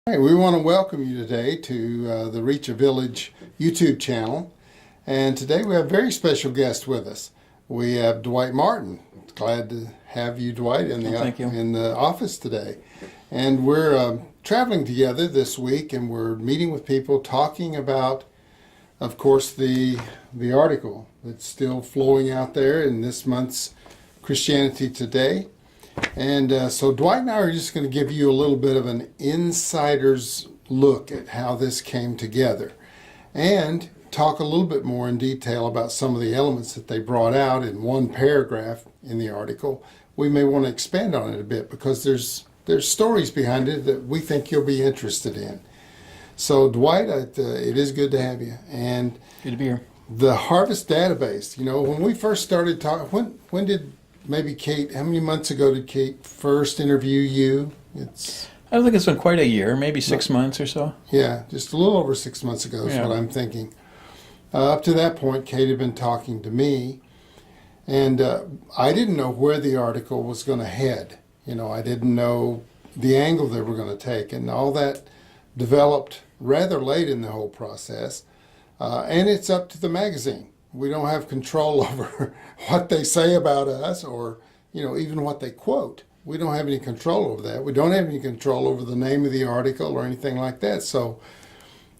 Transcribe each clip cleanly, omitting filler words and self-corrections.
Hey, we want to welcome you today to the Reach a Village YouTube channel. And today we have a very special guest with us. We have Dwight Martin. Glad to have you, Dwight, in the office today. And we're traveling together this week, and we're meeting with people, talking about, of course, the article that's still flowing out there in this month's Christianity Today. And so Dwight and I are just going to give you a little bit of an insider's look at how this came together and talk a little bit more in detail about some of the elements that they brought out in one paragraph in the article. We may want to expand on it a bit because there's stories behind it that we think you'll be interested in. So Dwight, it is good to have you. And good to be here. The Harvest Database, when we first started talking, when did maybe Kate, how many months ago did Kate first interview you? I think it's been quite a year, maybe 6 months or so. Yeah, just a little over 6 months ago is what I'm thinking. Up to that point, Kate had been talking to me, and I didn't know where the article was going to head. I didn't know the angle they were going to take, and all that developed rather late in the whole process. And it's up to the magazine. We don't have control over what they say about us or, even what they quote. We don't have any control over that. We don't have any control over the name of the article or anything like that. So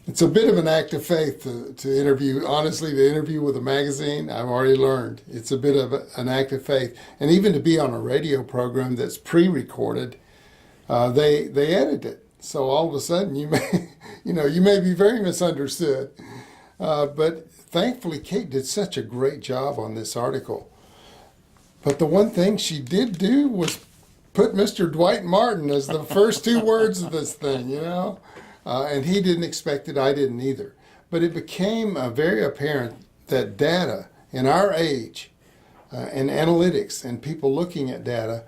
it's a bit of an act of faith to interview. Honestly, to interview with a magazine, I've already learned. It's a bit of an act of faith. And even to be on a radio program that's pre-recorded, they edit it. So all of a sudden you may be very misunderstood. But thankfully, Kate did such a great job on this article. But the one thing she did do was put Mr. Dwight Martin as the first two words of this thing, and he didn't expect it. I didn't either. But it became very apparent that data in our age and analytics and people looking at data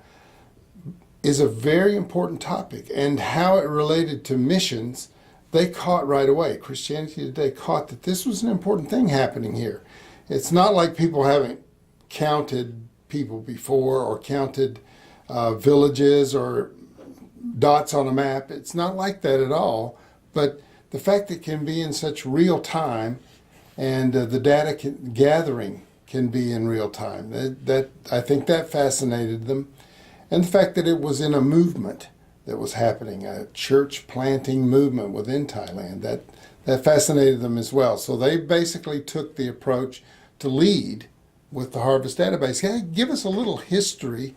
is a very important topic, and how it related to missions. They caught right away. Christianity Today caught that this was an important thing happening here. It's not like people haven't counted people before or counted villages or dots on a map. It's not like that at all. But the fact that it can be in such real time and the data gathering can be in real time, that I think that fascinated them. And the fact that it was in a movement that was happening, a church planting movement within Thailand. That fascinated them as well. So they basically took the approach to lead with the Harvest Database. Hey, give us a little history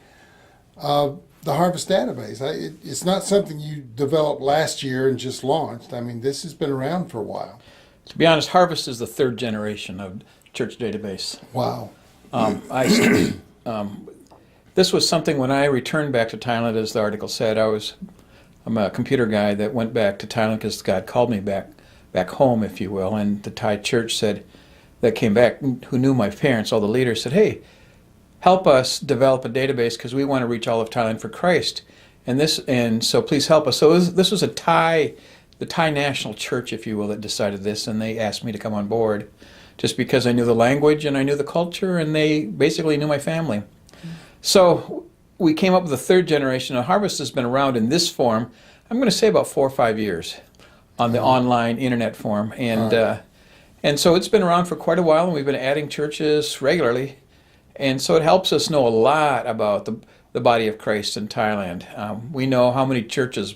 of the Harvest Database. It's not something you developed last year and just launched. I mean, this has been around for a while. To be honest, Harvest is the third generation of church database. Wow. This was something when I returned back to Thailand, as the article said. I'm a computer guy that went back to Thailand because God called me back home, if you will. And the Thai church said, that came back, who knew my parents, all the leaders, said, hey, help us develop a database because we want to reach all of Thailand for Christ. And so please help us. So this was the Thai National Church, if you will, that decided this. And they asked me to come on board just because I knew the language and I knew the culture, and they basically knew my family. So we came up with the third generation. Now, Harvest has been around in this form, I'm going to say about 4 or 5 years on the online internet form. And so it's been around for quite a while, and we've been adding churches regularly. And so it helps us know a lot about the body of Christ in Thailand. We know how many churches,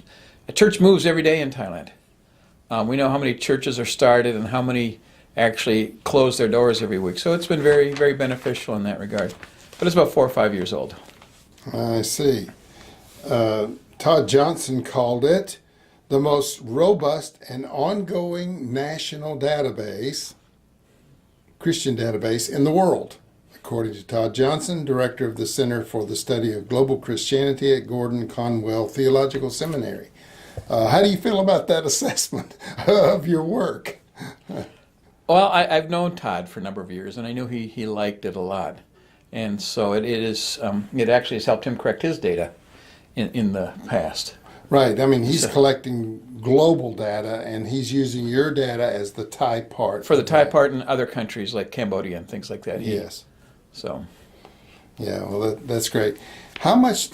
a church moves every day in Thailand. We know how many churches are started and how many actually close their doors every week. So it's been very, very beneficial in that regard. But it's about 4 or 5 years old. I see. Todd Johnson called it the most robust and ongoing national database, Christian database in the world, according to Todd Johnson, director of the Center for the Study of Global Christianity at Gordon Conwell Theological Seminary. How do you feel about that assessment of your work? Well, I've known Todd for a number of years, and I knew he liked it a lot. And so it actually has helped him correct his data in the past. Right. I mean, he's collecting global data, and he's using your data as the Thai part. For the Thai part in other countries like Cambodia and things like that. Yes. So. Yeah, well, that's great. How much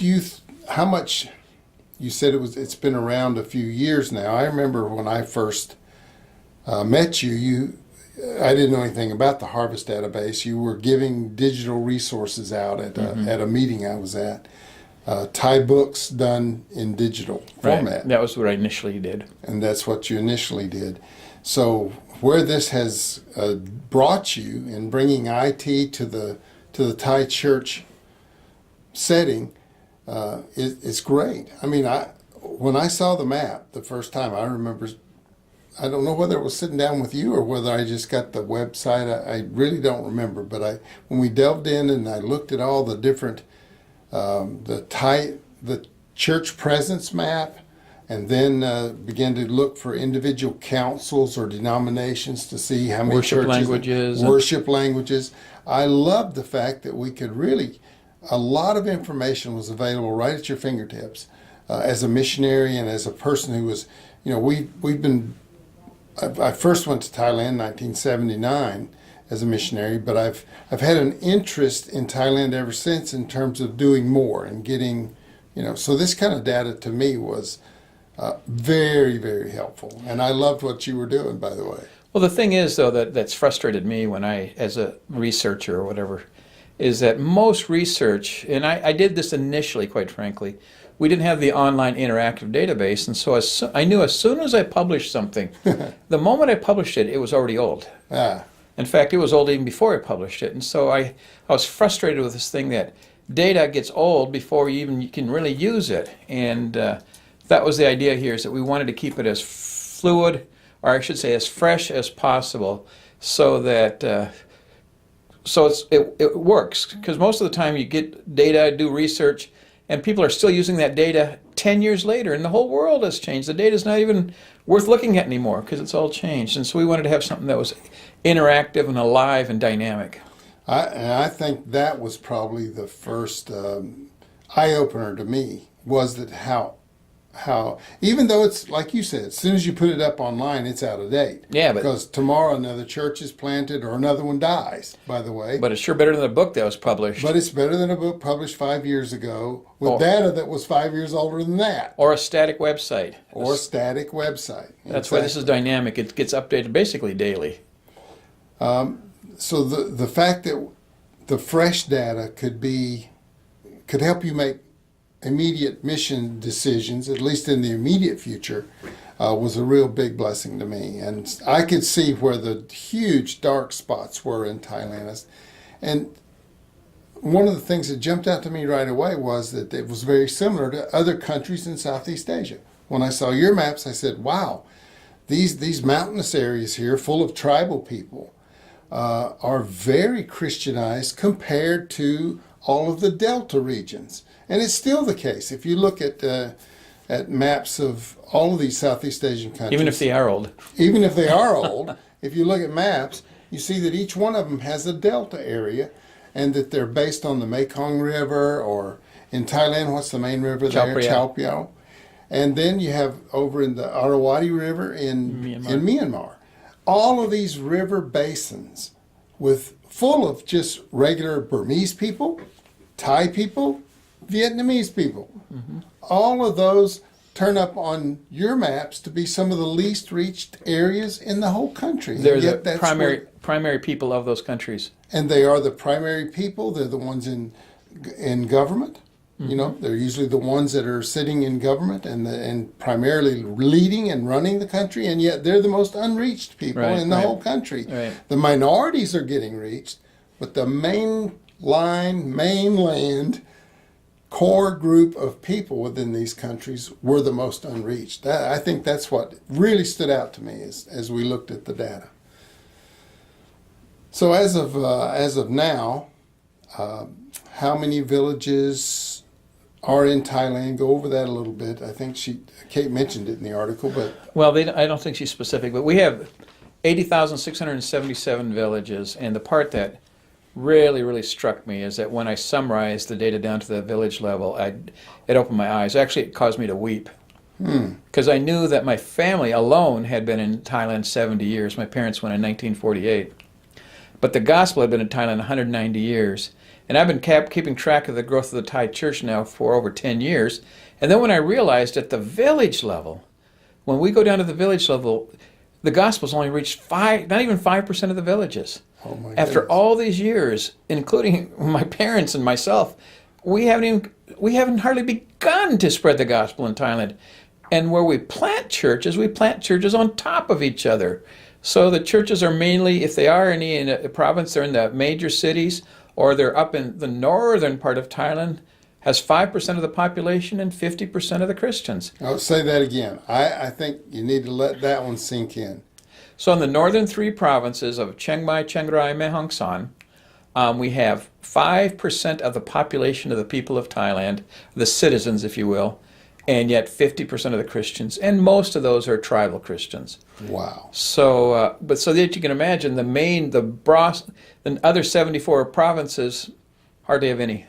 you said it's been around a few years now. I remember when I first met you, I didn't know anything about the Harvest Database. You were giving digital resources out at a meeting I was at. Thai books done in digital format. Right. That was what I initially did. And that's what you initially did. So where this has brought you in bringing IT to the Thai church setting, it's great. I mean, when I saw the map the first time, I remember, I don't know whether it was sitting down with you or whether I just got the website. I really don't remember. But when we delved in and I looked at all the different, the church presence map, and then began to look for individual councils or denominations to see how many worship churches, worship languages. I loved the fact that we could really, a lot of information was available right at your fingertips. As a missionary and as a person who was, we've been. I first went to Thailand in 1979 as a missionary, but I've had an interest in Thailand ever since in terms of doing more and getting, so this kind of data to me was very, very helpful. And I loved what you were doing, by the way. Well, the thing is, though, that's frustrated me when as a researcher or whatever, is that most research, and I did this initially, quite frankly, we didn't have the online interactive database, and so I knew as soon as I published something, the moment I published it, it was already old. Ah. In fact, it was old even before I published it, and so I was frustrated with this thing that data gets old before you can really use it, and that was the idea here, is that we wanted to keep it as fluid, or I should say as fresh as possible, so that it works, because most of the time you get data, do research, and people are still using that data 10 years later, and the whole world has changed. The data is not even worth looking at anymore because it's all changed. And so we wanted to have something that was interactive and alive and dynamic. I think that was probably the first eye-opener to me, was that how, even though it's, like you said, as soon as you put it up online, it's out of date. Yeah, because tomorrow another church is planted or another one dies, by the way. But it's sure better than a book that was published. But it's better than a book published 5 years ago with data that was 5 years older than that. Or a static website. Or a static website. That's why this is dynamic. It gets updated basically daily. So the fact that the fresh data could help you make immediate mission decisions, at least in the immediate future, was a real big blessing to me. And I could see where the huge dark spots were in Thailand. And one of the things that jumped out to me right away was that it was very similar to other countries in Southeast Asia. When I saw your maps, I said, wow, these mountainous areas here full of tribal people are very Christianized compared to all of the Delta regions. And it's still the case. If you look at maps of all of these Southeast Asian countries. Even if they are old. Even if they are old, if you look at maps, you see that each one of them has a delta area, and that they're based on the Mekong River, or in Thailand, what's the main river there? Chao Phraya. And then you have over in the Irrawaddy River in Myanmar. All of these river basins full of just regular Burmese people, Thai people, Vietnamese people. Mm-hmm. All of those turn up on your maps to be some of the least reached areas in the whole country. They're the primary people of those countries. And they are the primary people. They're the ones in government. Mm-hmm. They're usually the ones that are sitting in government and primarily leading and running the country, and yet they're the most unreached people in the whole country. Right. The minorities are getting reached, but the mainland core group of people within these countries were the most unreached. I think that's what really stood out to me as we looked at the data. So as of now, how many villages are in Thailand? Go over that a little bit. I think Kate mentioned it in the article, but I don't think she's specific, but we have 80,677 villages, and the part that really, really struck me is that when I summarized the data down to the village level, it opened my eyes. Actually, it caused me to weep. Because I knew that my family alone had been in Thailand 70 years. My parents went in 1948. But the gospel had been in Thailand 190 years. And I've been keeping track of the growth of the Thai church now for over 10 years. And then when I realized at the village level, when we go down to the village level, the gospel's only reached not even 5% of the villages. Oh my After goodness. all these years, including my parents and myself, we haven't hardly begun to spread the gospel in Thailand. And where we plant churches on top of each other. So the churches are mainly, if they are any in a province, they're in the major cities, or they're up in the northern part of Thailand, has 5% of the population and 50% of the Christians. I'll say that again. I think you need to let that one sink in. So in the northern three provinces of Chiang Mai, Chiang Rai, and Mae Hong Son, we have 5% of the population of the people of Thailand, the citizens, if you will, and yet 50% of the Christians, and most of those are tribal Christians. Wow. So, but so that you can imagine, the other 74 provinces hardly have any.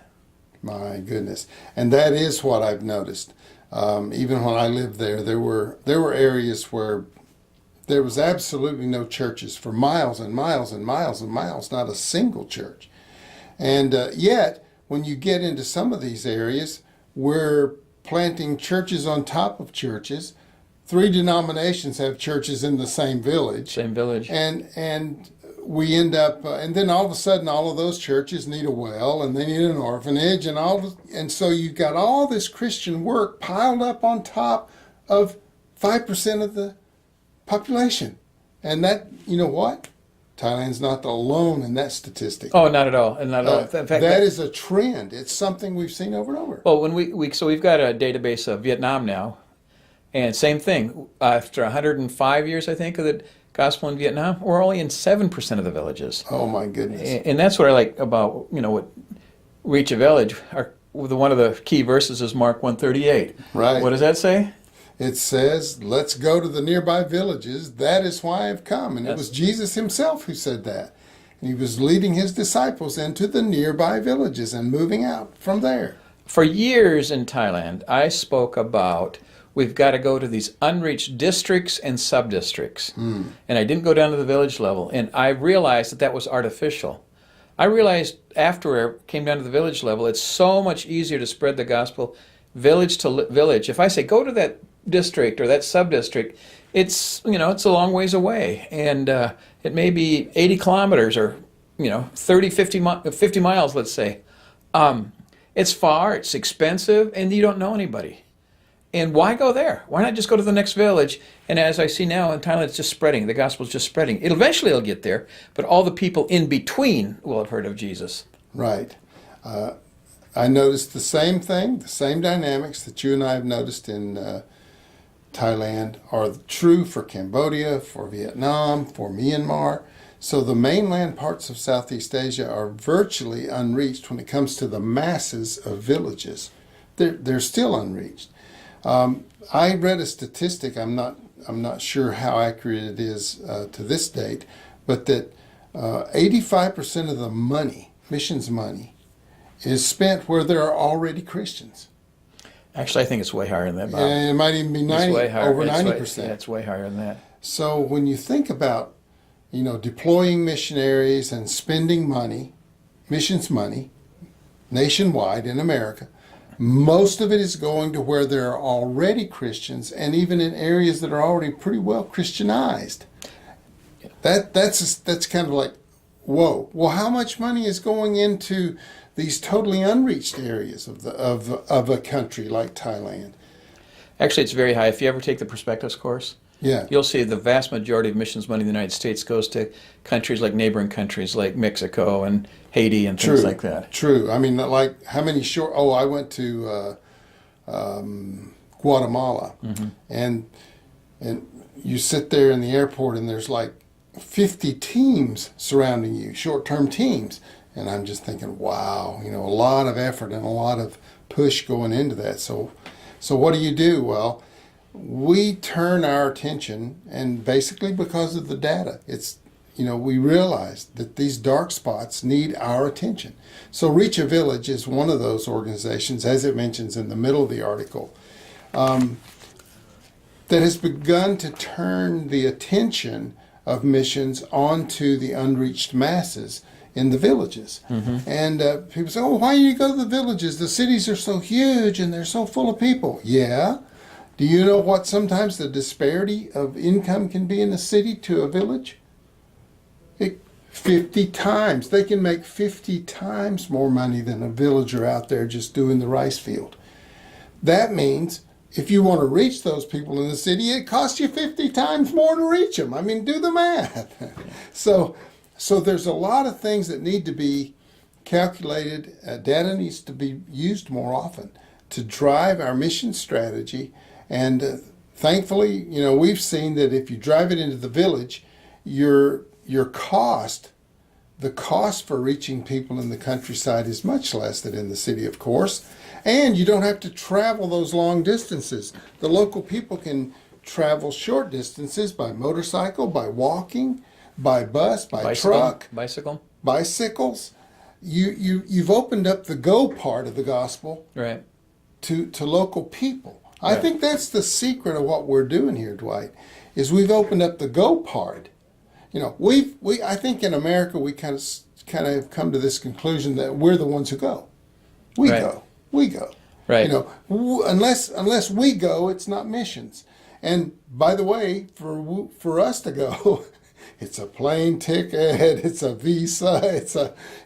My goodness. And that is what I've noticed. Even when I lived there were areas where there was absolutely no churches for miles and miles and miles and miles, not a single church. And yet, when you get into some of these areas, we're planting churches on top of churches. 3 denominations have churches in the same village. Same village. And we end up, and then all of a sudden, all of those churches need a well, and they need an orphanage, and so you've got all this Christian work piled up on top of 5% of the population. And that, you know what? Thailand's not alone in that statistic. Oh, not at all, and not at all. In fact, that is a trend. It's something we've seen over and over. Well, when we've got a database of Vietnam now, and same thing. After 105 years, I think, of the gospel in Vietnam, we're only in 7% of the villages. Oh my goodness! And that's what I like about what reach a village. One of the key verses is Mark 1:38. Right. What does that say? It says, "Let's go to the nearby villages. That is why I've come." And it was Jesus himself who said that. And he was leading his disciples into the nearby villages and moving out from there. For years in Thailand, I spoke about we've got to go to these unreached districts and sub-districts. And I didn't go down to the village level. And I realized that was artificial. I realized after I came down to the village level, it's so much easier to spread the gospel village to village. If I say go to that district or that sub-district, it's a long ways away. And it may be 80 kilometers or 30, 50 miles, let's say. It's far, it's expensive, and you don't know anybody. And why go there? Why not just go to the next village? And as I see now in Thailand, it's just spreading. The gospel's just spreading. It'll get there, but all the people in between will have heard of Jesus. Right. I noticed the same thing, the same dynamics that you and I have noticed in Thailand are true for Cambodia, for Vietnam, for Myanmar. So the mainland parts of Southeast Asia are virtually unreached when it comes to the masses of villages. They're still unreached. I read a statistic. I'm not sure how accurate it is to this date, but that 85% of the money, missions money, is spent where there are already Christians. Actually, I think it's way higher than that, Bob. And it might even be over 90%. It's way higher than that. So when you think about, deploying missionaries and spending money, missions money, nationwide in America, most of it is going to where there are already Christians, and even in areas that are already pretty well Christianized. That's kind of like, whoa. Well, how much money is going into these totally unreached areas of a country like Thailand? Actually, it's very high. If you ever take the Perspectives course, you'll see the vast majority of missions money in the United States goes to countries like neighboring countries like Mexico and Haiti and things like that. True. I mean, like how many I went to Guatemala, and you sit there in the airport and there's like 50 teams surrounding you, short-term teams. And I'm just thinking, wow, a lot of effort and a lot of push going into that. So what do? Well, we turn our attention, and basically because of the data, it's, we realize that these dark spots need our attention. So Reach a Village is one of those organizations, as it mentions in the middle of the article, that has begun to turn the attention of missions onto the unreached masses in the villages. And people say, oh, why do you go to the villages? The cities are so huge and they're so full of people. Yeah. Do you know what sometimes the disparity of income can be in a city to a village? 50 times. They can make 50 times more money than a villager out there just doing the rice field. That means if you want to reach those people in the city, it costs you 50 times more to reach them. I mean, do the math. So there's a lot of things that need to be calculated. Data needs to be used more often to drive our mission strategy. And thankfully, we've seen that if you drive it into the village, your cost, the cost for reaching people in the countryside is much less than in the city, of course. And you don't have to travel those long distances. The local people can travel short distances by motorcycle, by walking, by bus, by truck. Bicycles. You've opened up the go part of the gospel right. to local people. I think that's the secret of what we're doing here, Dwight, is we've opened up the go part. I think in America we kind of have come to this conclusion that we're the ones who go. We go. Right. Unless we go, it's not missions. And by the way, for us to go, it's a plane ticket, it's a visa, it's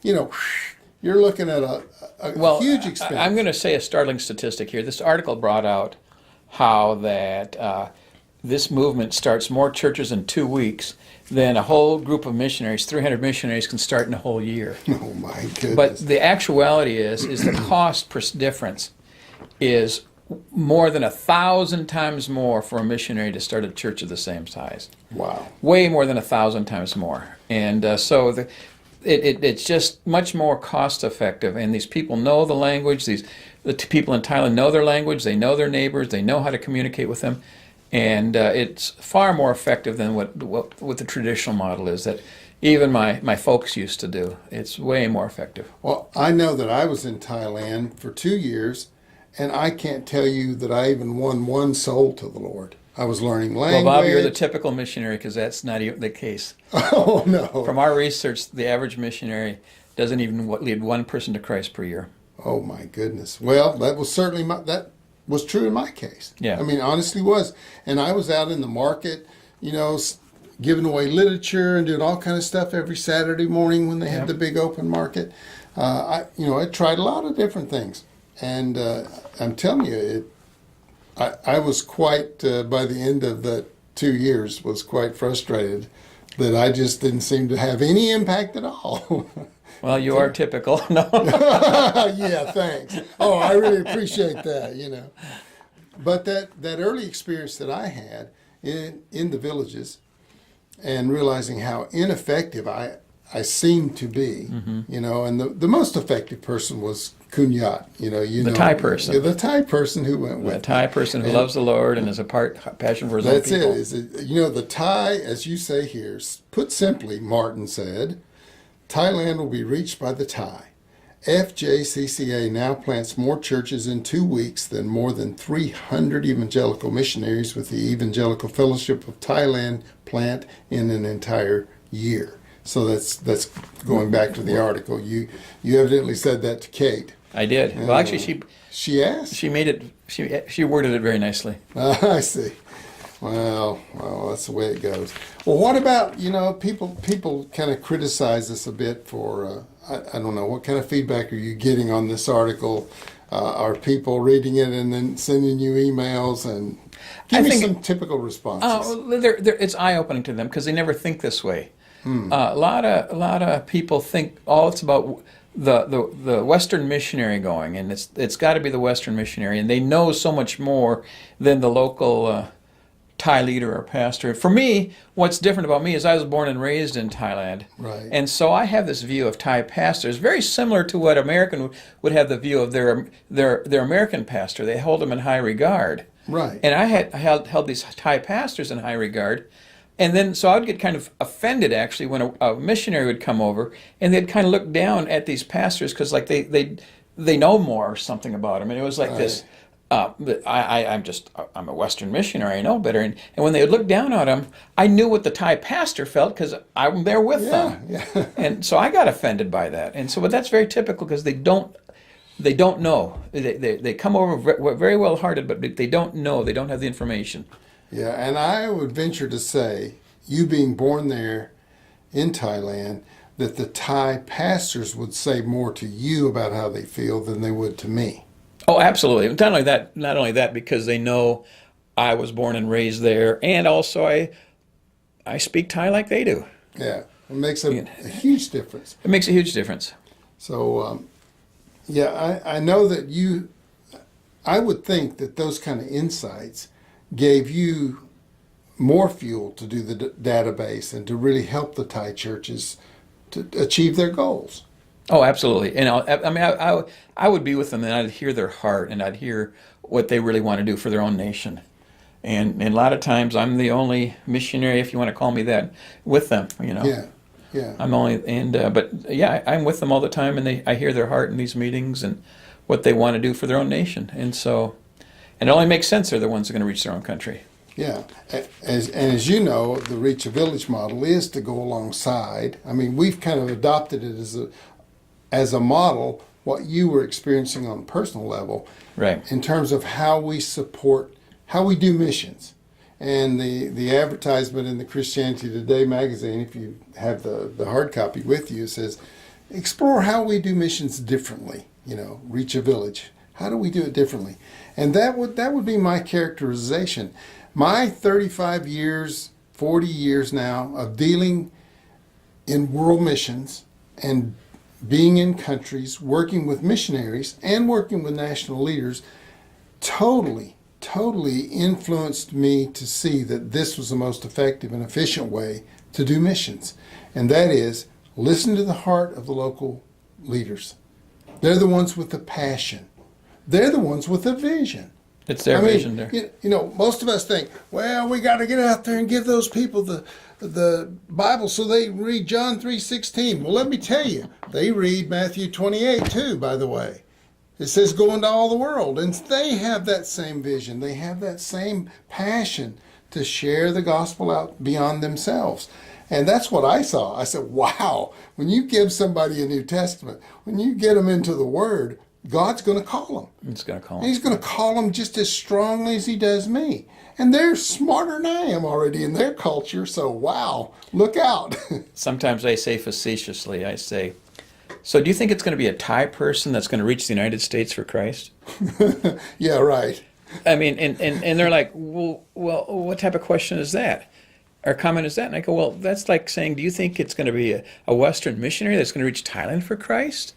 you're looking at a huge expense. I'm going to say a startling statistic here. This article brought out how that this movement starts more churches in 2 weeks than a whole group of missionaries, 300 missionaries, can start in a whole year. Oh my goodness. But the actuality is the cost difference is more than 1,000 times more for a missionary to start a church of the same size. Wow. Way more than 1,000 times more. And so it's just much more cost effective. And these people know the language. The people in Thailand know their language. They know their neighbors. They know how to communicate with them. And it's far more effective than what the traditional model is that even my folks used to do. It's way more effective. Well, I know that I was in Thailand for 2 years, and I can't tell you that I even won one soul to the Lord. I was learning language. Well, Bob, you're the typical missionary because that's not even the case. Oh, no. From our research, the average missionary doesn't even lead one person to Christ per year. Oh, my goodness. Well, that was certainly that was true in my case. Yeah. I mean, honestly was. And I was out in the market, giving away literature and doing all kind of stuff every Saturday morning when they had the big open market. I tried a lot of different things. And I'm telling you, I was quite, by the end of the 2 years, was quite frustrated that I just didn't seem to have any impact at all. Well, you are typical. No. Yeah, thanks. Oh, I really appreciate that, But that early experience that I had in the villages and realizing how ineffective I seemed to be, and the most effective person was Kunyat, the Thai person. The Thai person who went with the Thai person who loves the Lord and has a passion for his own people. That's it. The Thai, as you say here, put simply, Martin said, Thailand will be reached by the Thai. FJCCA now plants more churches in 2 weeks than more than 300 evangelical missionaries with the Evangelical Fellowship of Thailand plant in an entire year. So that's going back to the article. You evidently said that to Kate. I did. Well, actually, she asked. She made it. She worded it very nicely. I see. Well, that's the way it goes. Well, what about people kind of criticize us a bit for I don't know, what kind of feedback are you getting on this article? Are people reading it and then sending you emails and give me some typical responses? It's eye-opening to them because they never think this way. A lot of people think it's about the Western missionary going, and it's got to be the Western missionary, and they know so much more than the local Thai leader or pastor. For me, what's different about me is I was born and raised in Thailand, right? And so I have this view of Thai pastors very similar to what American would have the view of their American pastor. They hold them in high regard, right? And I held these Thai pastors in high regard. And then, so I would get kind of offended, actually, when a missionary would come over, and they'd kind of look down at these pastors because, like, they know more or something about them. And it was like this But I'm a Western missionary. I know better. And when they would look down on him, I knew what the Thai pastor felt because I'm there with them. Yeah. And so I got offended by that. And so, but that's very typical because they don't know. They come over very well hearted, but they don't know. They don't have the information. Yeah, and I would venture to say, you being born there in Thailand, that the Thai pastors would say more to you about how they feel than they would to me. Oh, absolutely. Not only that, because they know I was born and raised there, and also I speak Thai like they do. Yeah, it makes a huge difference. It makes a huge difference. So, I know that I would think that those kind of insights gave you more fuel to do the database and to really help the Thai churches to achieve their goals. Oh, absolutely. And I would be with them, and I'd hear their heart, and I'd hear what they really want to do for their own nation. And a lot of times, I'm the only missionary, if you want to call me that, with them. Yeah. I'm I'm with them all the time, and I hear their heart in these meetings and what they want to do for their own nation. And so, and it only makes sense they're the ones that are going to reach their own country. Yeah, as you know, the Reach a Village model is to go alongside. I mean, we've kind of adopted it as a model, what you were experiencing on a personal level, right? In terms of how we do missions. And the advertisement in the Christianity Today magazine, if you have the hard copy with you, says, explore how we do missions differently. Reach a village. How do we do it differently? And that would be my characterization. My 35 years, 40 years now of dealing in world missions and being in countries, working with missionaries and working with national leaders, totally influenced me to see that this was the most effective and efficient way to do missions. And that is, listen to the heart of the local leaders. They're the ones with the passion. They're the ones with the vision. It's their vision there. Most of us think, well, we got to get out there and give those people the Bible so they read John 3:16. Well, let me tell you, they read Matthew 28 too, by the way. It says go into all the world. And they have that same vision. They have that same passion to share the gospel out beyond themselves. And that's what I saw. I said, wow, when you give somebody a New Testament, when you get them into the Word, God's going to call them. He's going to call them. He's going to call them just as strongly as he does me. And they're smarter than I am already in their culture. So, wow, look out. Sometimes I say facetiously, so do you think it's going to be a Thai person that's going to reach the United States for Christ? Yeah, right. I mean, and they're like, well, what type of question is that? Or comment is that? And I go, well, that's like saying, do you think it's going to be a Western missionary that's going to reach Thailand for Christ?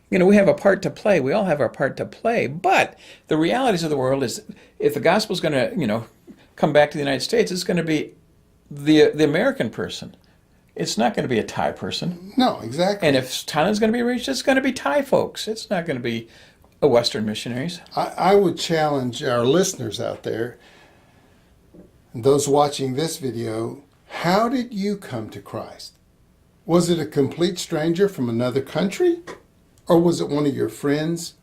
We have a part to play. We all have our part to play. But the realities of the world is, if the gospel is going to, come back to the United States, it's going to be the American person. It's not going to be a Thai person. No, exactly. And if Thailand's going to be reached, it's going to be Thai folks. It's not going to be a Western missionaries. I would challenge our listeners out there, and those watching this video, how did you come to Christ? Was it a complete stranger from another country? Or was it one of your friends,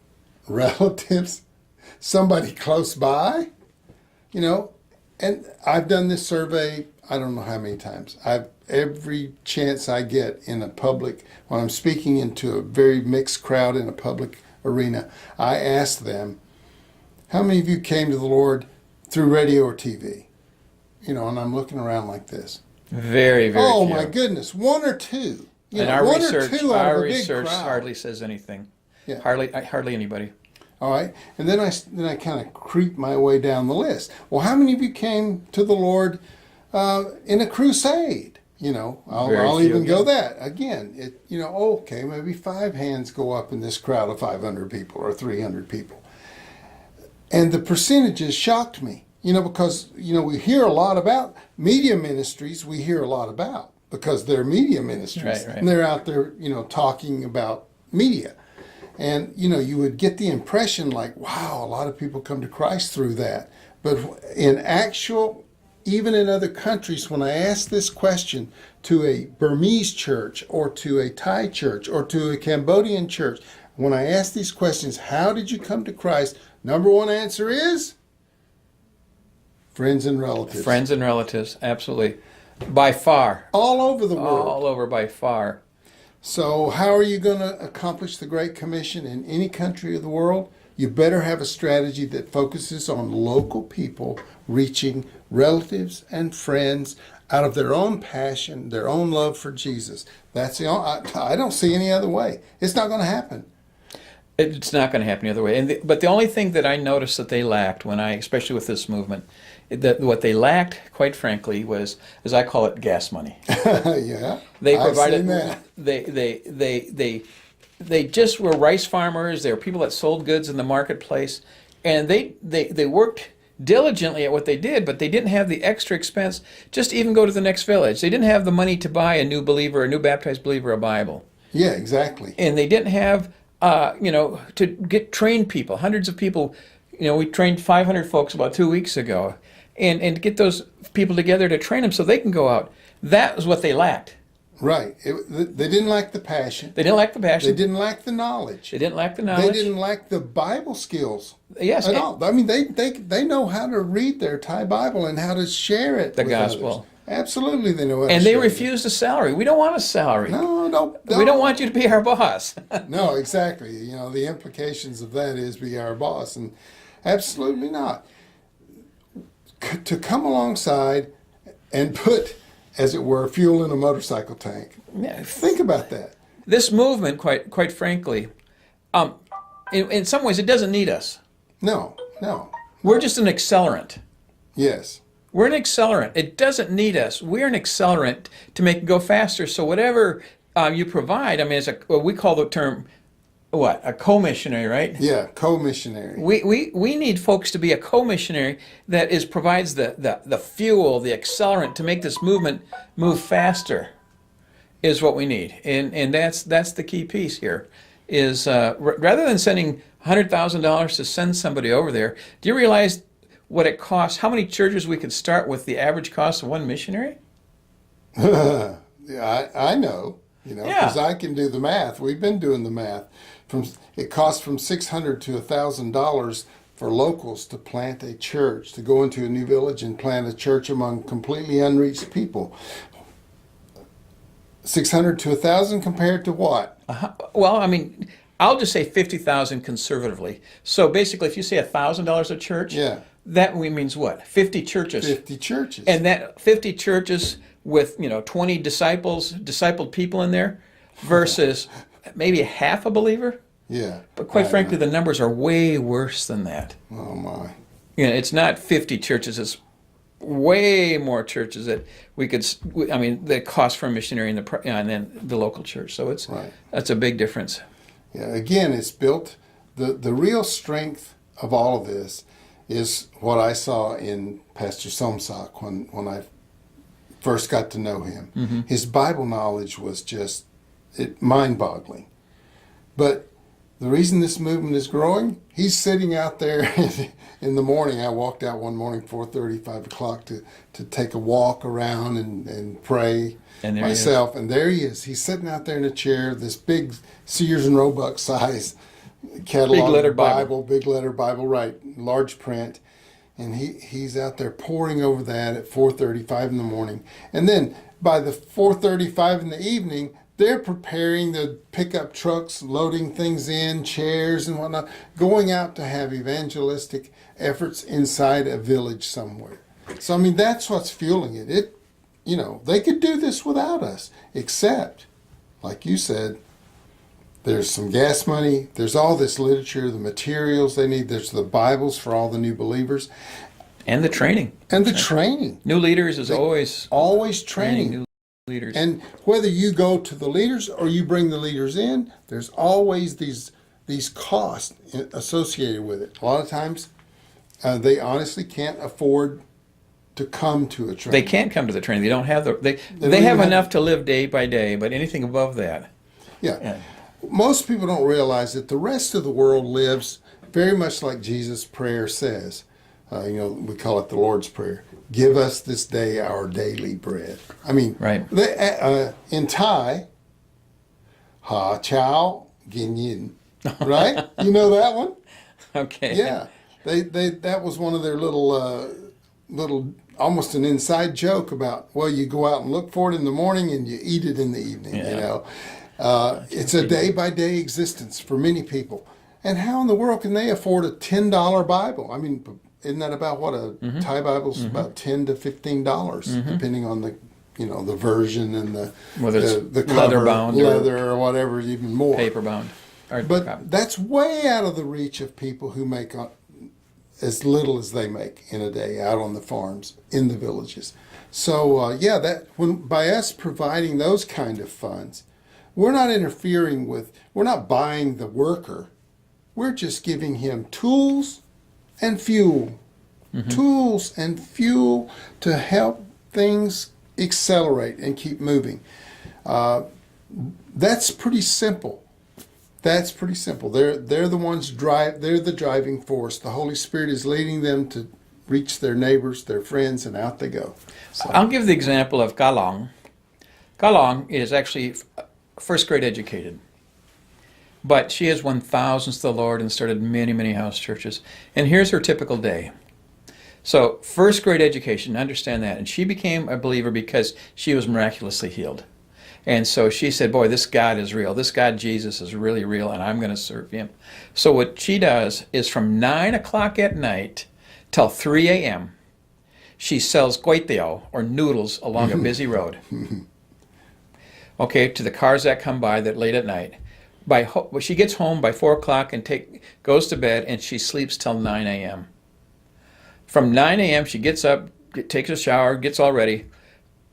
relatives, somebody close by? And I've done this survey, I don't know how many times. Every chance I get in a public, when I'm speaking into a very mixed crowd in a public arena, I ask them, how many of you came to the Lord through radio or TV? And I'm looking around like this. Very, very few. few. My goodness, one or two. And our research hardly says anything. Yeah. Hardly anybody. All right, and then I kind of creep my way down the list. Well, how many of you came to the Lord in a crusade? I'll even go that again. Okay, maybe 5 hands go up in this crowd of 500 people or 300 people, and the percentages shocked me. Because we hear a lot about media ministries. We hear a lot about. Because they're media ministries, right. And they're out there, talking about media. And, you would get the impression like, wow, a lot of people come to Christ through that. But even in other countries, when I ask this question to a Burmese church or to a Thai church or to a Cambodian church, when I ask these questions, how did you come to Christ? Number one answer is friends and relatives. Friends and relatives, absolutely. By far. All over the world. All over by far. So how are you going to accomplish the Great Commission in any country of the world? You better have a strategy that focuses on local people reaching relatives and friends out of their own passion, their own love for Jesus. That's the only, I don't see any other way. It's not going to happen. It's not going to happen the other way. But the only thing that I noticed that they lacked especially with this movement, that what they lacked, quite frankly, was, as I call it, gas money. Yeah, they provided I've seen that. They just were rice farmers. They were people that sold goods in the marketplace, and they worked diligently at what they did, but they didn't have the extra expense just to even go to the next village. They didn't have the money to buy a new baptized believer, a Bible. Yeah, exactly. And they didn't have, to get trained people, hundreds of people. We trained 500 folks about 2 weeks ago, and to get those people together to train them so they can go out. That was what they lacked. Right. They didn't lack the passion. They didn't lack the passion. They didn't lack the knowledge. They didn't lack the knowledge. They didn't lack the Bible skills. Yes. At all. I mean, they know how to read their Thai Bible and how to share it. The with gospel. Others. Absolutely, they know how to And they share refused a salary. We don't want a salary. No, don't. We don't want you to be our boss. No, exactly. The implications of that is be our boss, and absolutely not. To come alongside and put, as it were, fuel in a motorcycle tank. Yeah. Think about that. This movement, quite frankly, in some ways, it doesn't need us. No. We're just an accelerant. Yes. We're an accelerant. It doesn't need us. We're an accelerant to make it go faster. So whatever you provide, I mean, we call the term, what, a co-missionary, right? Yeah, co-missionary. We need folks to be a co-missionary that provides the fuel, the accelerant to make this movement move faster, is what we need. And that's the key piece here, is rather than sending $100,000 to send somebody over there, do you realize what it costs, how many churches we could start with the average cost of one missionary? Yeah, I know, because I can do the math. We've been doing the math. It costs from $600 to $1,000 for locals to plant a church, to go into a new village and plant a church among completely unreached people. 600 to 1,000 compared to what? Well, I mean, I'll just say 50,000 conservatively. So basically, if you say $1,000 a church, yeah. That means what? 50 churches. 50 churches. And that 50 churches with 20 discipled people in there versus maybe half a believer. Yeah. But quite frankly, the numbers are way worse than that. Oh my. It's not 50 churches. It's way more churches that the cost for a missionary and then the local church. So that's a big difference. Yeah. Again, it's built. The real strength of all of this is what I saw in Pastor Somsak when I first got to know him. Mm-hmm. His Bible knowledge was just mind-boggling. But the reason this movement is growing, he's sitting out there in the morning. I walked out one morning, 4:30, 5 o'clock, to take a walk around and pray myself. And there he is. He's sitting out there in a chair, this big Sears and Roebuck size catalog, big letter Bible, right, large print, and he's out there poring over that at 4:35 in the morning, and then by the 4:35 in the evening, they're preparing the pickup trucks, loading things in, chairs and whatnot, going out to have evangelistic efforts inside a village somewhere. So I mean, that's what's fueling it. They could do this without us, except, like you said, there's some gas money. There's all this literature, the materials they need. There's the Bibles for all the new believers. And the training. And the training. New leaders is always training. New leaders. And whether you go to the leaders or you bring the leaders in, there's always these costs associated with it. A lot of times, they honestly can't afford to come to a training. They can't come to the training. They don't have they have enough to live day by day, but anything above that. Yeah. Most people don't realize that the rest of the world lives very much like Jesus' prayer says. We call it the Lord's Prayer. Give us this day our daily bread. I mean, right. In Thai, Ha Chow Gin Yin. Right? You know that one? Okay. Yeah, they that was one of their little almost an inside joke about, well, you go out and look for it in the morning and you eat it in the evening. Yeah. You know, it's a day by day existence for many people. And how in the world can they afford a $10 Bible? I mean, isn't that about what a Thai Bible's about $10 to $15, depending on the the version and whether it's the cover, leather bound leather or whatever, even more paper bound. But that's way out of the reach of people who make as little as they make in a day out on the farms in the villages. So by us providing those kind of funds, we're not interfering with, we're not buying the worker. We're just giving him tools and fuel. Tools and fuel to help things accelerate and keep moving. That's pretty simple. That's pretty simple. They're the ones they're the driving force. The Holy Spirit is leading them to reach their neighbors, their friends, and out they go. So, I'll give the example of Kalong. Kalong is actually first grade educated, but she has won thousands to the Lord and started many, many house churches. And here's her typical day. So first grade education, understand that. And she became a believer because she was miraculously healed. And so she said, boy, this God is real. This God, Jesus, is really real, and I'm going to serve him. So what she does is from 9 o'clock at night till 3 a.m., she sells kway or noodles along a busy road. Okay, to the cars that come by that late at night. She gets home by 4 o'clock and goes to bed, and she sleeps till 9 a.m. From 9 a.m., she gets up, takes a shower, gets all ready,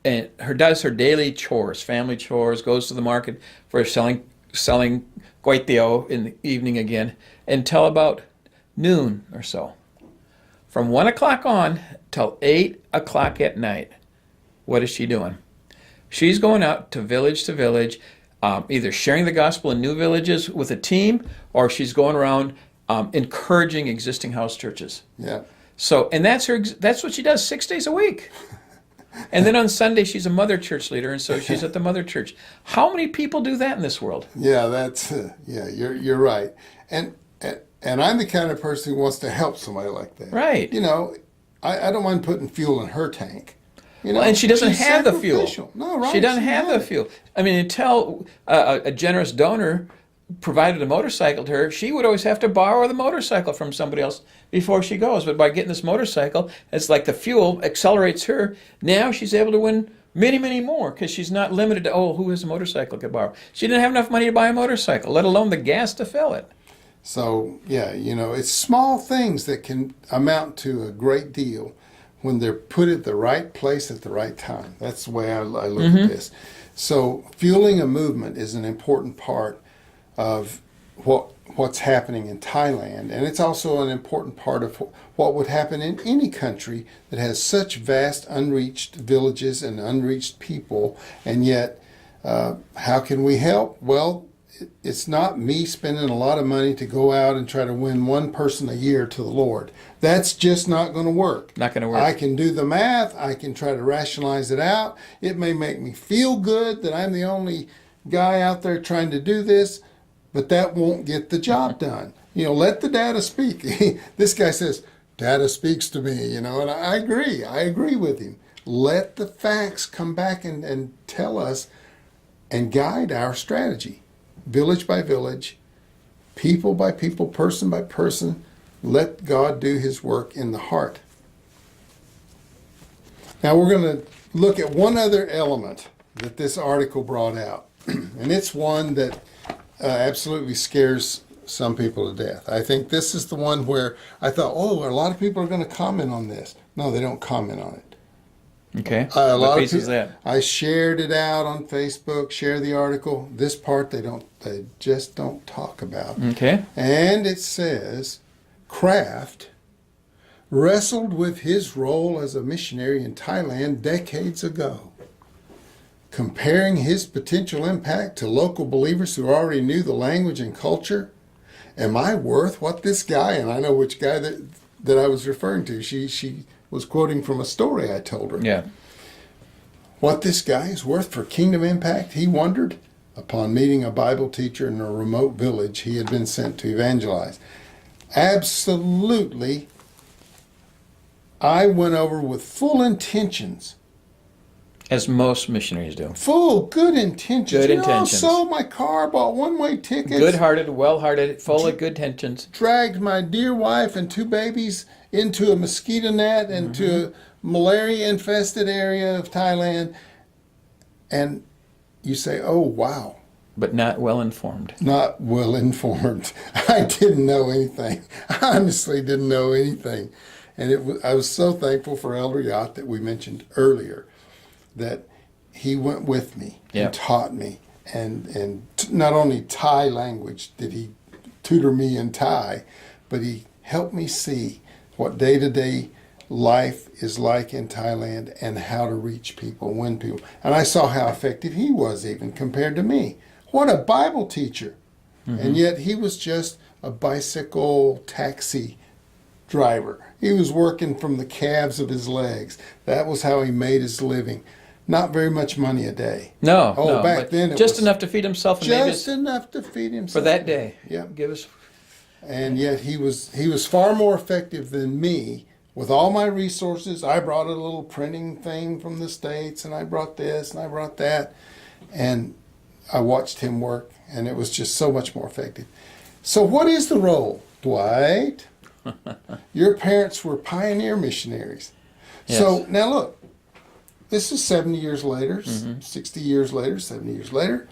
and does her daily chores, family chores, goes to the market for selling kway in the evening again, until about noon or so. From 1 o'clock on till 8 o'clock at night, what is she doing? She's going out to village, either sharing the gospel in new villages with a team, or she's going around encouraging existing house churches. yeah. So, and that's what she does 6 days a week. And then on Sunday, she's a mother church leader, and so she's at the mother church. How many people do that in this world? Yeah, that's you're right. And I'm the kind of person who wants to help somebody like that. Right. I don't mind putting fuel in her tank. Well, and she doesn't have the fuel. No, right. She doesn't have the fuel. I mean, until a generous donor provided a motorcycle to her, she would always have to borrow the motorcycle from somebody else before she goes. But by getting this motorcycle, it's like the fuel accelerates her. Now she's able to win many, many more because she's not limited to, who has a motorcycle could borrow. She didn't have enough money to buy a motorcycle, let alone the gas to fill it. So, it's small things that can amount to a great deal when they're put at the right place at the right time. That's the way I look at this. So fueling a movement is an important part of what's happening in Thailand, and it's also an important part of what would happen in any country that has such vast unreached villages and unreached people. And yet, how can we help? Well, it's not me spending a lot of money to go out and try to win one person a year to the Lord. That's just not going to work. Not going to work. I can do the math. I can try to rationalize it out. It may make me feel good that I'm the only guy out there trying to do this, but that won't get the job done. Let the data speak. This guy says, data speaks to me, and I agree. I agree with him. Let the facts come back and tell us and guide our strategy. Village by village, people by people, person by person, let God do his work in the heart. Now we're going to look at one other element that this article brought out, and it's one that absolutely scares some people to death. I think this is the one where I thought, a lot of people are going to comment on this. No, they don't comment on it. Okay. What piece is that? I shared it out on Facebook, share the article. This part they just don't talk about. Okay. And it says, Kraft wrestled with his role as a missionary in Thailand decades ago, comparing his potential impact to local believers who already knew the language and culture. Am I worth what this guy, and I know which guy that I was referring to, she was quoting from a story I told her. Yeah. What this guy is worth for kingdom impact, he wondered upon meeting a Bible teacher in a remote village he had been sent to evangelize. Absolutely. I went over with full intentions. As most missionaries do. Full, good intentions. Good intentions. Sold my car, bought one-way tickets. Good-hearted, well-hearted, full of good intentions. Dragged my dear wife and 2 babies into a mosquito net, into a malaria-infested area of Thailand. And you say, oh, wow. But not well-informed. Not well-informed. I didn't know anything. I honestly didn't know anything. And I was so thankful for Elder Yacht that we mentioned earlier, that he went with me and taught me. And not only Thai language did he tutor me in Thai, but he helped me see what day-to-day life is like in Thailand and how to reach people, win people. And I saw how effective he was even compared to me. What a Bible teacher. And yet he was just a bicycle taxi driver. He was working from the calves of his legs. That was how he made his living. Not very much money a day. No, back then it just was enough to feed himself. And just enough to feed himself for that day. Yeah. Give us. And yet he was far more effective than me with all my resources. I brought a little printing thing from the States, and I brought this and I brought that, and I watched him work, and it was just so much more effective. So what is the role, Dwight? Your parents were pioneer missionaries. Yes. So now look, this is 70 years later, 60 years later, 70 years later.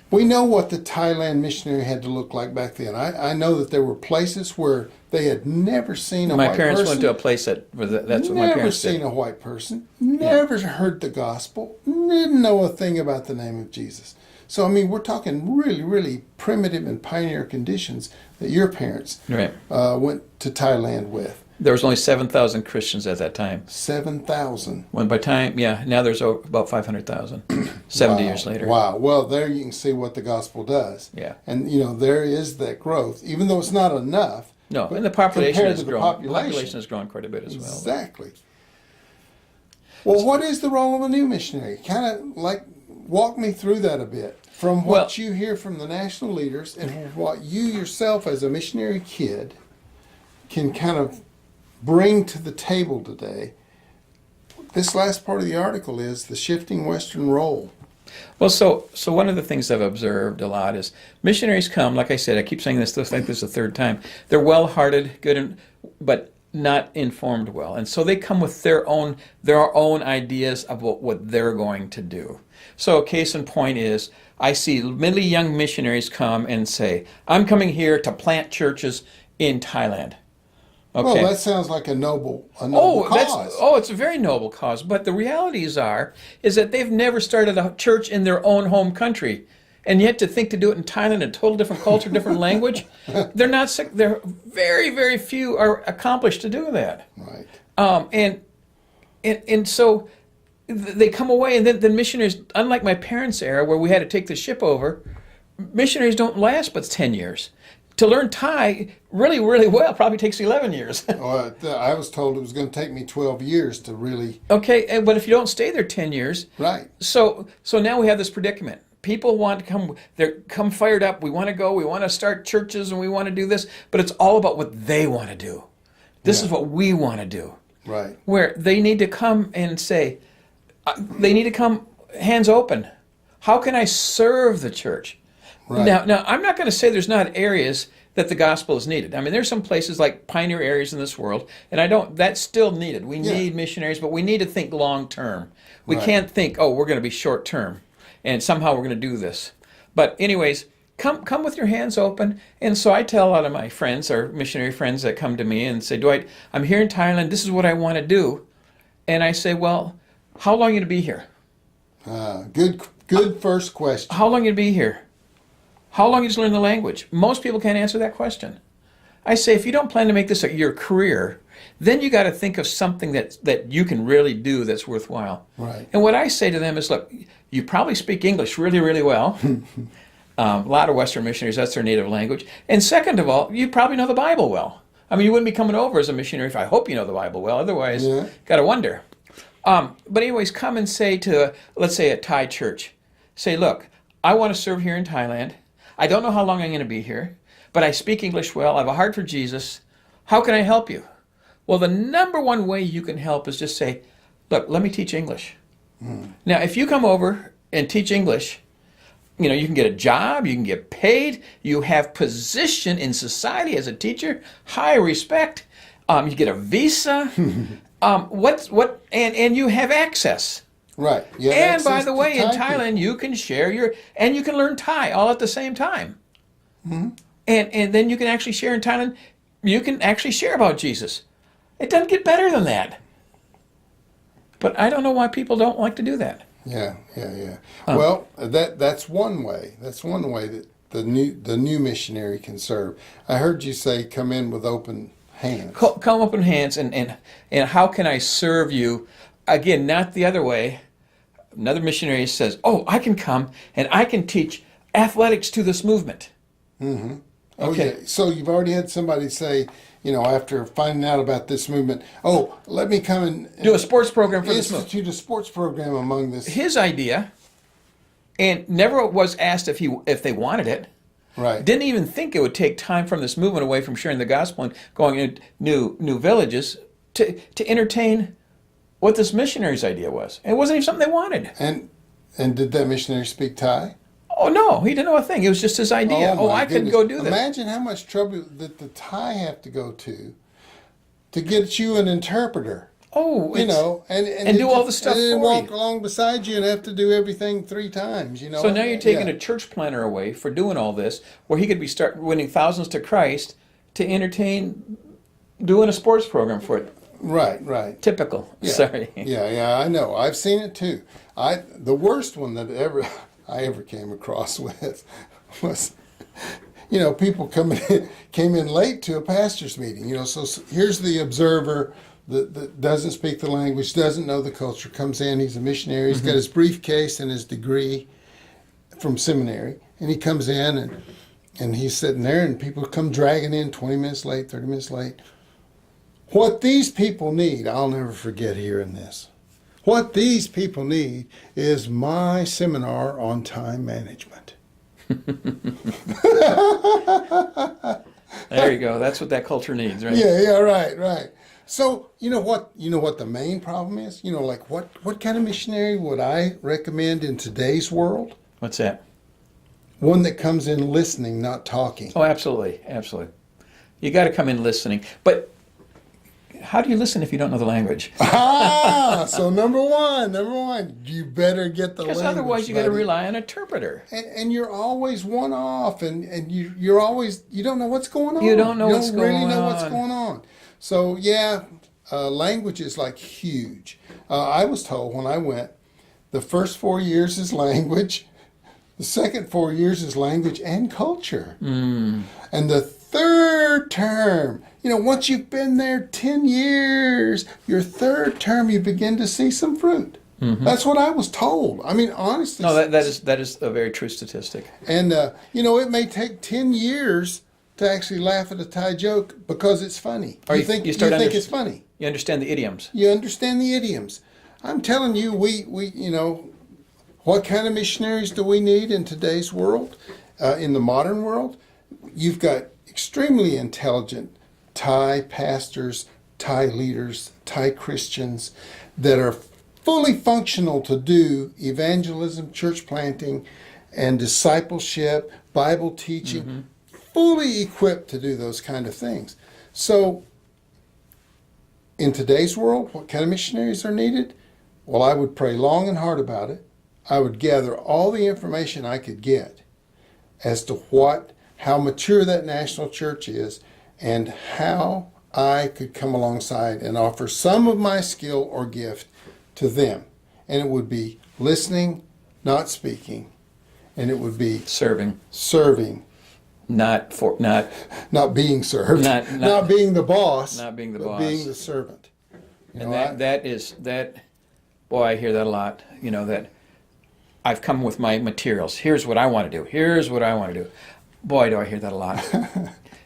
We know what the Thailand missionary had to look like back then. I know that there were places where they had never seen a white person. My parents went to a place that's what my parents did. Never seen a white person. Never heard the gospel. Didn't know a thing about the name of Jesus. So, I mean, we're talking really, really primitive and pioneer conditions that your parents went to Thailand with. There was only 7,000 Christians at that time. 7,000. When by time, now there's about 500,000. 70 years later. Wow. Well, there you can see what the gospel does. Yeah. And, there is that growth, even though it's not enough. No, and the population has grown. Population. The population has grown quite a bit as well. Exactly. Well, what is the role of a new missionary? Kind of walk me through that a bit. From what you hear from the national leaders and what you yourself as a missionary kid can kind of bring to the table today. This last part of the article is the shifting Western role. Well, so one of the things I've observed a lot is missionaries come, like I said, I keep saying this, I think this is the third time. They're well-hearted, good, but not informed well. And so they come with their own ideas of what they're going to do. So a case in point is, I see many young missionaries come and say, I'm coming here to plant churches in Thailand. Okay. Well, that sounds like a noble cause. It's a very noble cause. But the realities is that they've never started a church in their own home country. And yet to think to do it in Thailand, a total different culture, different language, they're not sick. They're very, very few are accomplished to do that. Right. And so they come away, and then missionaries, unlike my parents' era where we had to take the ship over, missionaries don't last but 10 years. To learn Thai really, really well probably takes 11 years. I was told it was going to take me 12 years to really... Okay, but if you don't stay there 10 years... Right. So now we have this predicament. People want to come, they're come fired up, we want to go, we want to start churches, and we want to do this, but it's all about what they want to do. This is what we want to do. Right. Where they need to come and say, they need to come hands open. How can I serve the church? Right. Now, I'm not going to say there's not areas that the gospel is needed. I mean, there's some places like pioneer areas in this world, and that's still needed. We need missionaries, but we need to think long term. We can't think, we're going to be short term, and somehow we're going to do this. But anyways, come with your hands open. And so I tell a lot of my friends, or missionary friends that come to me and say, Dwight, I'm here in Thailand, this is what I want to do. And I say, well, how long are you going to be here? Good first question. How long are you going to be here? How long is to learn the language? Most people can't answer that question. I say, if you don't plan to make this your career, then you got to think of something that you can really do that's worthwhile. Right. And what I say to them is, look, you probably speak English really, really well. A lot of Western missionaries, that's their native language. And second of all, you probably know the Bible well. I mean, you wouldn't be coming over as a missionary if I hope you know the Bible well. Otherwise, got to wonder. But anyways, come and say to, let's say, a Thai church, say, look, I want to serve here in Thailand. I don't know how long I'm going to be here, but I speak English well. I have a heart for Jesus. How can I help you? Well, the number one way you can help is just say, look, let me teach English. Now, if you come over and teach English, you know, you can get a job, you can get paid, you have position in society as a teacher, high respect, you get a visa, and you have access. Right. And by the way, in Thailand, you can share and you can learn Thai all at the same time. And then you can actually share in Thailand, you can actually share about Jesus. It doesn't get better than that. But I don't know why people don't like to do that. Yeah. Well, that's one way. That's one way that the new missionary can serve. I heard you say come in with open hands. Come open hands, and how can I serve you? Again, not the other way. Another missionary says, "Oh, I can come and I can teach athletics to this movement." Mm-hmm. Okay. So you've already had somebody say, you know, after finding out about this movement, oh, let me come and do a sports program for this movement. Institute a sports program among this. His idea, and never was asked if they wanted it. Right. Didn't even think it would take time from this movement away from sharing the gospel and going into new villages to entertain what this missionary's idea was. It wasn't even something they wanted. And did that missionary speak Thai? Oh, no, he didn't know a thing. It was just his idea. Oh, I could go do this. Imagine how much trouble that the Thai have to go to get you an interpreter. Oh, you know, and do all the stuff and for walk you. Along beside you and have to do everything 3 times. You know. So now you're taking a church planner away for doing all this, where he could be start winning thousands to Christ to entertain doing a sports program for it. Right. Typical. Yeah. Sorry. Yeah, I know. I've seen it too. The worst one that I ever came across with was, you know, people came in late to a pastor's meeting. You know, so here's the observer that doesn't speak the language, doesn't know the culture, comes in. He's a missionary. He's got his briefcase and his degree from seminary, and he comes in and he's sitting there, and people come dragging in 20 minutes late, 30 minutes late. What these people need, I'll never forget hearing this. What these people need is my seminar on time management. There you go. That's what that culture needs, right? Yeah, right. So, you know what the main problem is? You know, like what kind of missionary would I recommend in today's world? What's that? One that comes in listening, not talking. Oh, absolutely. You got to come in listening. But how do you listen if you don't know the language? So number one, you better get the language. Because otherwise you got to rely on an interpreter. And you're always one off, and you're always, you don't know what's going on. You don't know what's going on. You don't really know what's going on. So yeah, language is like huge. I was told when I went, the first 4 years is language, the second 4 years is language and culture, and the third term, you know, once you've been there 10 years, your third term you begin to see some fruit. Mm-hmm. That's what I was told. I mean, honestly. No, that is a very true statistic. And you know, it may take 10 years to actually laugh at a Thai joke because it's funny. Or you think it's funny. You understand the idioms. You understand the idioms. I'm telling you, we you know, what kind of missionaries do we need in today's world, in the modern world? You've got extremely intelligent Thai pastors, Thai leaders, Thai Christians that are fully functional to do evangelism, church planting, and discipleship, Bible teaching, fully equipped to do those kind of things. So, in today's world, what kind of missionaries are needed? Well, I would pray long and hard about it. I would gather all the information I could get as to how mature that national church is, and how I could come alongside and offer some of my skill or gift to them. And it would be listening, not speaking. And it would be serving. Not being served. Not being the boss. Not being the but boss. Being the servant. Boy, I hear that a lot. You know, that I've come with my materials. Here's what I want to do. Boy, do I hear that a lot.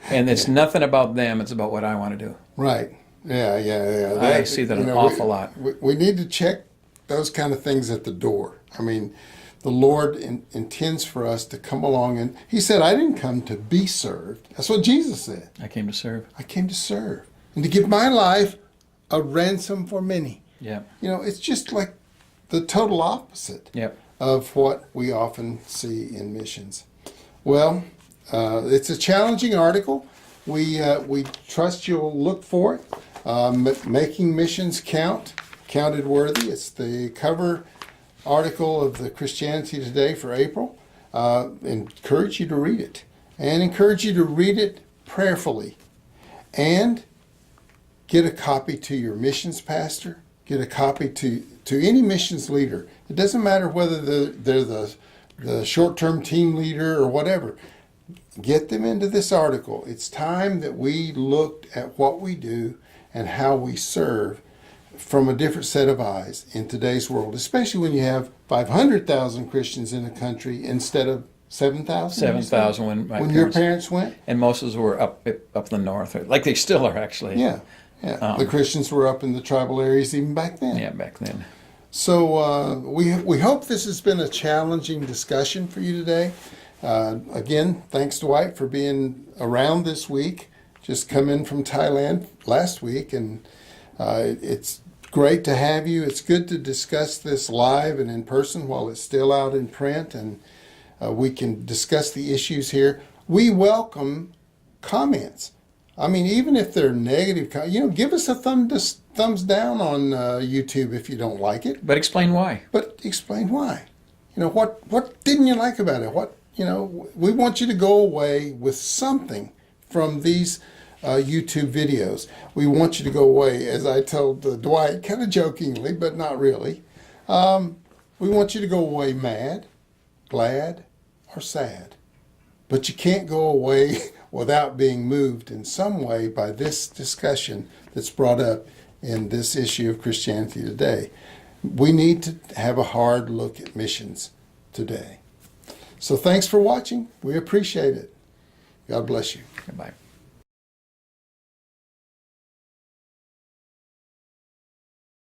And it's nothing about them, it's about what I want to do. Right. Yeah. I see that an awful lot. We need to check those kind of things at the door. I mean, the Lord intends for us to come along. And he said, I didn't come to be served. That's what Jesus said. I came to serve. I came to serve and to give my life a ransom for many. Yeah. You know, it's just like the total opposite of what we often see in missions. Well, it's a challenging article. We trust you'll look for it. Making Missions Count, Counted Worthy. It's the cover article of the Christianity Today for April. Encourage you to read it, and encourage you to read it prayerfully, and get a copy to your missions pastor. Get a copy to any missions leader. It doesn't matter whether they're the short-term team leader or whatever. Get them into this article. It's time that we looked at what we do and how we serve from a different set of eyes in today's world, especially when you have 500,000 Christians in a country instead of 7,000? 7,000 when your parents went? And most of us were up the north, like they still are actually. Yeah. The Christians were up in the tribal areas even back then. Yeah, back then. So we hope this has been a challenging discussion for you today. Again, thanks, Dwight, for being around this week. Just come in from Thailand last week, and it's great to have you. It's good to discuss this live and in person while it's still out in print, and we can discuss the issues here. We welcome comments. I mean, even if they're negative, give us a thumbs down on YouTube if you don't like it. But explain why. But explain why. What didn't you like about it? We want you to go away with something from these YouTube videos. We want you to go away, as I told Dwight, kind of jokingly, but not really. We want you to go away mad, glad, or sad. But you can't go away without being moved in some way by this discussion that's brought up in this issue of Christianity Today. We need to have a hard look at missions today. So thanks for watching. We appreciate it. God bless you. Goodbye.